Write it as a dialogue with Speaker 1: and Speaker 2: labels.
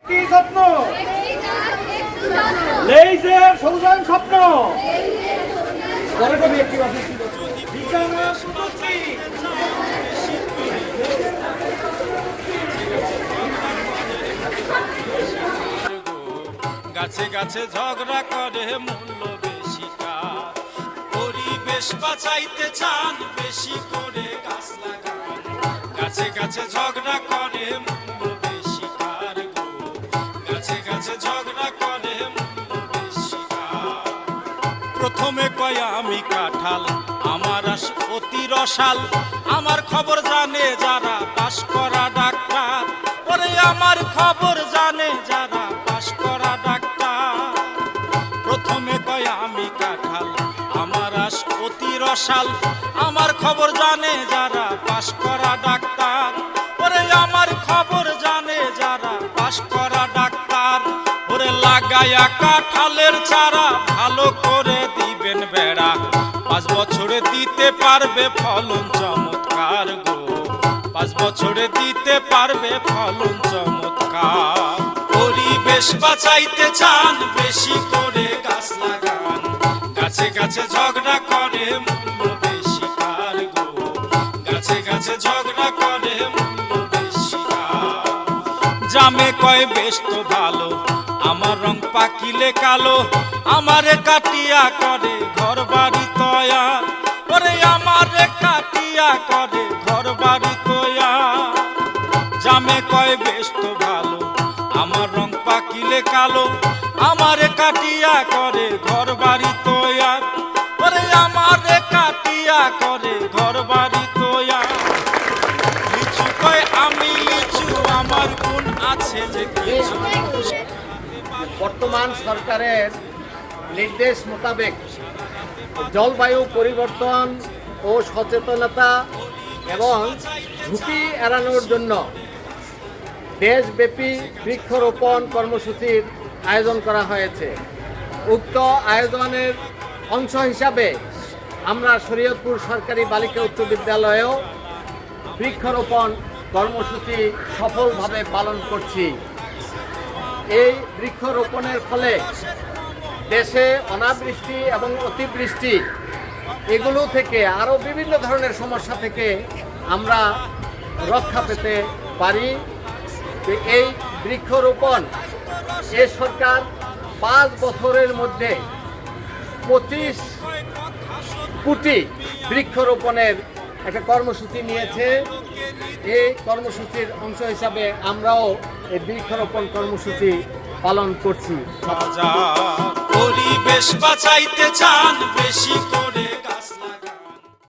Speaker 1: কি স্বপ্ন? লেইজের সৌজন্য স্বপ্ন। পরে কবি একটি কথা বিজ্ঞান প্রযুক্তি।
Speaker 2: গাছে গাছে ঝগড়া করে মূল্য বেশি কার, পরিবেশ বাঁচাইতে চান বেশি করে গাছ লাগান। গাছে গাছে ঝগড়া করে মূল্য বেশি কার গো, গাছে গাছে ঝগড়া করে মূল্য বেশি কার। প্রথমে কয় আমি কাঁঠাল, আমার আস অতি রসাল, আমার খবর জানে যারা পাশ করা ডাক্তার। ওরে আমার খবর জানে যারা পাশ করা ডাক্তার। প্রথমে কয় আমি কাঁঠাল, আমার আস অতি রসাল, আমার খবর জানে যারা পাশ করা ডাক্তার। ওরে আমার খবর জানে যারা পাশ করা ডাক্তার। ওরে লাগায়া কাঁঠালের চারা ভালো করে দিবেন বেড়া, 5 বছরে দিতে পারবে ফলন চমৎকার গো, 5 বছরে দিতে পারবে ফলন চমৎকার। পরিবেশ বাঁচাইতে চান বেশি করে গাছ লাগান, গাছে গাছে ঝগড়া করে মূল্য বেশি কার গো, গাছে গাছে ঝগড়া করে মূল্য বেশি কার। জামে কয় বেশ তো ভালো, আমার রং পাকিলে কালো, আমারে কাটিয়া করে ঘর বাড়ি তৈয়ার। ওরে আমারে কাটিয়া করে ঘর বাড়ি তৈয়ার। জামে কয় বেশ তো ভালো, আমার রং পাকিলে কালো, আমারে কাটিয়া করে ঘর বাড়ি তৈয়ার। ওরে আমারে কাটিয়া করে ঘর বাড়ি তৈয়ার। লিচু কয় আমি লিচু, আমার গুণ আছে যে কিছু।
Speaker 1: বর্তমান সরকারের নির্দেশ মোতাবেক জলবায়ু পরিবর্তন ও সচেতনতা এবং ঝুঁকি এড়ানোর জন্য দেশব্যাপী বৃক্ষরোপণ কর্মসূচির আয়োজন করা হয়েছে। উক্ত আয়োজনের অংশ হিসাবে আমরা শরীয়তপুর সরকারি বালিকা উচ্চ বিদ্যালয়েও বৃক্ষরোপণ কর্মসূচি সফলভাবে পালন করছি। এই বৃক্ষরোপণের ফলে দেশে অনাবৃষ্টি এবং অতিবৃষ্টি এগুলো থেকে আরও বিভিন্ন ধরনের সমস্যা থেকে আমরা রক্ষা পেতে পারি। এই বৃক্ষরোপণ এ সরকার 5 বছরের মধ্যে 25 কোটি বৃক্ষরোপণের একটা কর্মসূচি নিয়েছে। এই কর্মসূচির অংশ হিসাবে আমরাও এই বৃক্ষরোপণ কর্মসূচি পালন করছি।
Speaker 2: পরিবেশ বাঁচাইতে চান বেশি করে